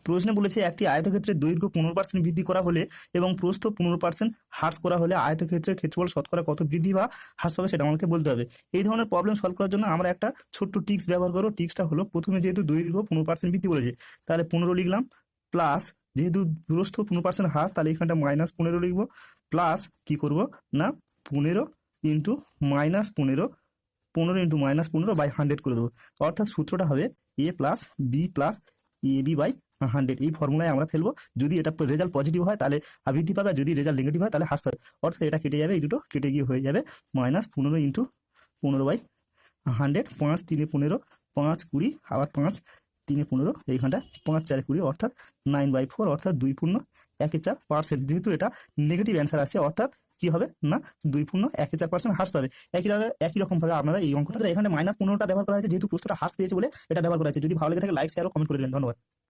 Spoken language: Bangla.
প্রশ্নে বলেছে একটি আয়তক্ষেত্রের দৈর্ঘ্য 15% বৃদ্ধি করা হলে এবং প্রস্থ 15% হ্রাস করা হলে আয়তক্ষেত্রের ক্ষেত্রফল শতকরা কত বৃদ্ধি বা হ্রাস পাবে সেটা আমাকে বলতে হবে। এই ধরনের প্রবলেম সলভ করার জন্য আমরা একটা ছোট্ট টিক্স ব্যবহার করবো। টিক্সটা হলো, প্রথমে যেহেতু দৈর্ঘ্য 15% বৃদ্ধি বলেছে তাহলে 15 লিখলাম, প্লাস যেহেতু প্রস্থ 15% হ্রাস তাহলে এখানটা -15 লিখবো, প্লাস কি করব না 15 ইন্টু -15, 15 ইন্টু -15 বাই 100 করে দেবো। অর্থাৎ সূত্রটা হবে a plus B plus A B by 100। এই ফর্মুলায় আমরা ফেলবো। যদি এটা রেজাল্ট পজিটিভ হয় তাহলে বৃদ্ধি পাবে, আর যদি রেজাল্ট নেগেটিভ হয় তাহলে হ্রাস পাবে। অর্থাৎ এটা কেটে যাবে, এই দুটো কেটে গিয়ে হয়ে যাবে -15 ইন্টু 15 বাই 100, 5 3 15, 5 20, আবার 5 3 15, এইখানটা 5 4 20, অর্থাৎ 9/4, অর্থাৎ 2.14%। যেহেতু এটা নেগেটিভ অ্যান্সার আছে, অর্থাৎ কি হবে না 2.14% হ্রাস পাবে। একই রকম ভাবে আপনারা এই অঙ্কটা, এখানে -15টা ব্যবহার করা হয়েছে যেহেতু প্রশ্নটা হ্রাস পেয়েছে বলে এটা ব্যবহার করা হয়েছে। যদি ভালো লেগে থাকে লাইক শেয়ার ও কমেন্ট করে দেবেন। ধন্যবাদ।